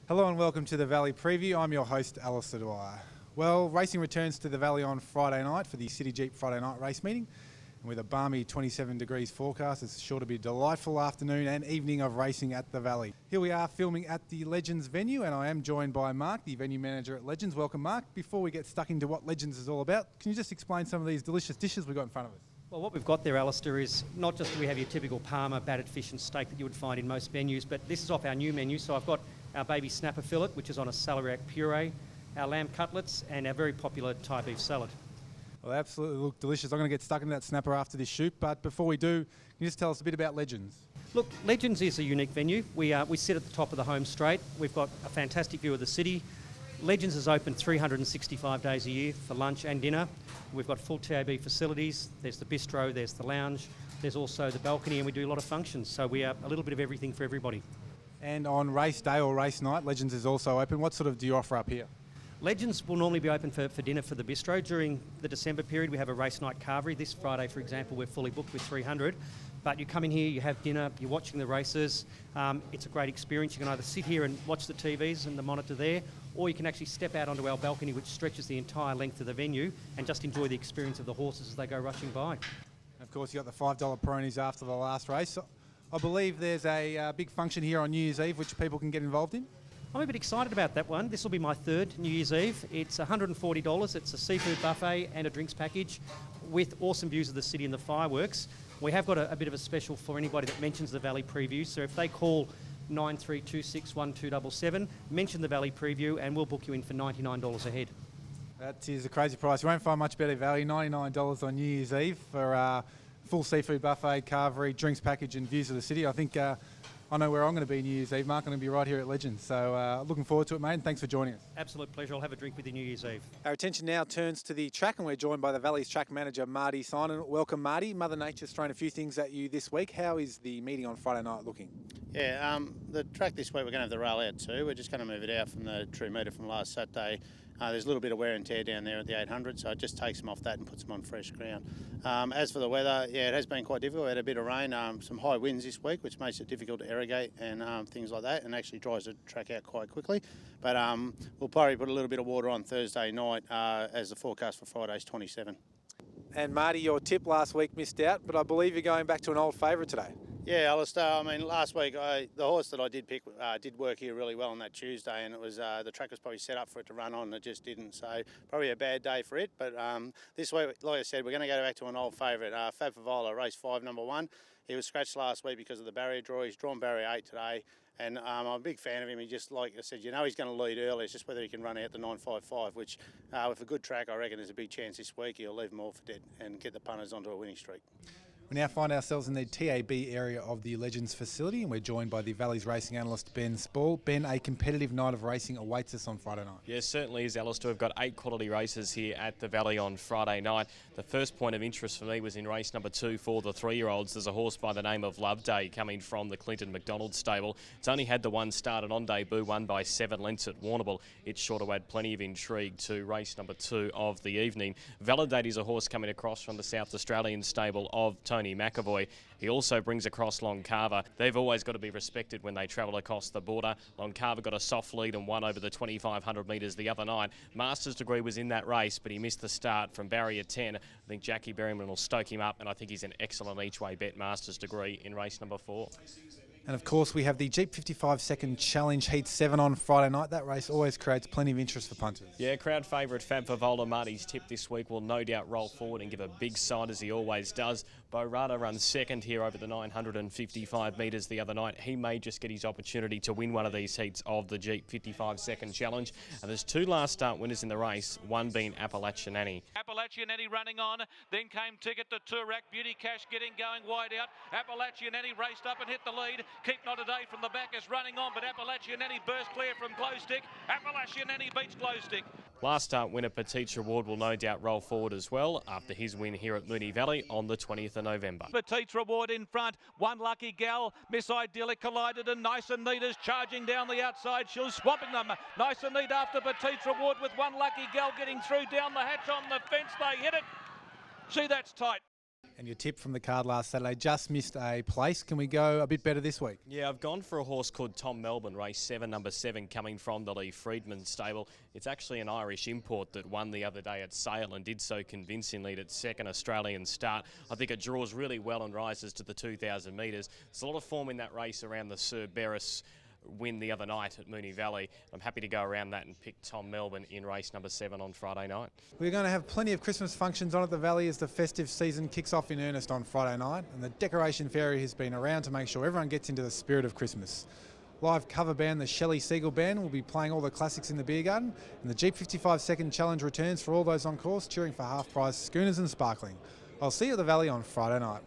Hello and welcome to the Valley Preview. I'm your host, Alistair Dwyer. Well, racing returns to the Valley on Friday night for the City Jeep Friday night race meeting. And with a balmy 27 degrees forecast, it's sure to be a delightful afternoon and evening of racing at the Valley. Here we are filming at the Legends venue, and I am joined by Mark, the venue manager at Legends. Welcome, Mark. Before we get stuck into what Legends is all about, can you just explain some of these delicious dishes we've got in front of us? Well, what we've got there, Alistair, is not just we have your typical Parma, battered fish and steak that you would find in most venues, but this is off our new menu. So I've got our baby snapper fillet, which is on a celeriac puree, our lamb cutlets, and our very popular Thai beef salad. Well, they absolutely look delicious. I'm going to get stuck into that snapper after this shoot, but before we do, can you just tell us a bit about Legends? Look, Legends is a unique venue. We sit at the top of the home straight. We've got a fantastic view of the city. Legends is open 365 days a year for lunch and dinner. We've got full TAB facilities. There's the bistro, there's the lounge, there's also the balcony, and we do a lot of functions. So we are a little bit of everything for everybody. And on race day or race night, Legends is also open. What sort of do you offer up here? Legends will normally be open for dinner for the bistro. During the December period, we have a race night carvery. This Friday, for example, we're fully booked with 300. But you come in here, you have dinner, you're watching the races. It's a great experience. You can either sit here and watch the TVs and the monitor there, or you can actually step out onto our balcony, which stretches the entire length of the venue, and just enjoy the experience of the horses as they go rushing by. Of course, you got the $5 Peronis after the last race. I believe there's a big function here on New Year's Eve, which people can get involved in. I'm a bit excited about that one. This will be my third New Year's Eve. It's $140. It's a seafood buffet and a drinks package with awesome views of the city and the fireworks. We have got a bit of a special for anybody that mentions the Valley Preview. So if they call 93261277, mention the Valley Preview, and we'll book you in for $99 a head. That is a crazy price. You won't find much better value. $99 on New Year's Eve for a full seafood buffet, carvery, drinks package and views of the city. I think I know where I'm going to be New Year's Eve. Mark, I'm going to be right here at Legends. So looking forward to it, mate, and thanks for joining us. Absolute pleasure. I'll have a drink with you New Year's Eve. Our attention now turns to the track, and we're joined by the Valley's track manager, Marty Synan. Welcome, Marty. Mother Nature's thrown a few things at you this week. How is the meeting on Friday night looking? Yeah, the track this week, we're going to have the rail out too. We're just going to move it out from the true meter from last Saturday. There's a little bit of wear and tear down there at the 800, so it just takes them off that and puts them on fresh ground. As for the weather, yeah, it has been quite difficult. We had a bit of rain, some high winds this week, which makes it difficult to irrigate and things like that, and actually dries the track out quite quickly. But we'll probably put a little bit of water on Thursday night as the forecast for Friday's 27. And Marty, your tip last week missed out, but I believe you're going back to an old favourite today. Yeah, Alistair. I mean, last week the horse that I did pick did work here really well on that Tuesday, and it was the track was probably set up for it to run on, and it just didn't. So probably a bad day for it. But this week, like I said, we're going to go back to an old favourite, Fab Favola, race 5, number 1. He was scratched last week because of the barrier draw. He's drawn barrier 8 today, and I'm a big fan of him. He just, like I said, he's going to lead early. It's just whether he can run out the 9.55, which with a good track, I reckon there's a big chance this week he'll leave them all for dead and get the punters onto a winning streak. We now find ourselves in the TAB area of the Legends facility, and we're joined by the Valley's racing analyst, Ben Spall. Ben, a competitive night of racing awaits us on Friday night. Yes, certainly is, Alistair. We've got 8 quality races here at the Valley on Friday night. The first point of interest for me was in race number 2 for the 3-year-olds. There's a horse by the name of Love Day coming from the Clinton McDonald stable. It's only had the one start, and on debut, won by 7 lengths at Warrnambool. It's sure to add plenty of intrigue to race number 2 of the evening. Validate is a horse coming across from the South Australian stable of Tony McAvoy. He also brings across Longcarver. They've always got to be respected when they travel across the border. Longcarver got a soft lead and won over the 2,500 metres the other night. Master's Degree was in that race, but he missed the start from barrier 10. I think Jackie Berryman will stoke him up, and I think he's an excellent each-way bet, Master's Degree, in race number 4. And of course, we have the Jeep 55 Second Challenge Heat 7 on Friday night. That race always creates plenty of interest for punters. Yeah, crowd favourite Fab Favola. Marty's tip this week will no doubt roll forward and give a big side as he always does. Bo Rada runs second here over the 955 metres the other night. He may just get his opportunity to win one of these heats of the Jeep 55 Second Challenge. And there's 2 last start winners in the race, one being Appalachian Annie. Appalachian Annie running on, then came Ticket to Turak, Beauty Cash getting going wide out. Appalachian Annie raced up and hit the lead. Keep Not a Day from the back is running on, but Appalachian Annie burst clear from Glowstick. Appalachian Annie beats Glowstick. Last start winner Petite Reward will no doubt roll forward as well after his win here at Moonee Valley on the 20th of November. Petite Reward in front, One Lucky Gal, Miss Idyllic collided, and Nice and Neat is charging down the outside. She's swamping them. Nice and Neat after Petite Reward with One Lucky Gal getting through down the hatch on the fence. They hit it. See, that's tight. And your tip from the card last Saturday just missed a place. Can we go a bit better this week? Yeah, I've gone for a horse called Tom Melbourne, race 7, number 7, coming from the Lee Friedman stable. It's actually an Irish import that won the other day at Sale and did so convincingly at its second Australian start. I think it draws really well and rises to the 2,000 metres. There's a lot of form in that race around the Sir Berris win the other night at Moonee Valley. I'm happy to go around that and pick Tom Melbourne in race number 7 on Friday night. We're going to have plenty of Christmas functions on at the Valley as the festive season kicks off in earnest on Friday night, and the Decoration Fairy has been around to make sure everyone gets into the spirit of Christmas. Live cover band, the Shelley Siegel Band, will be playing all the classics in the beer garden, and the Jeep 55 Second Challenge returns for all those on course, cheering for half-price schooners and sparkling. I'll see you at the Valley on Friday night.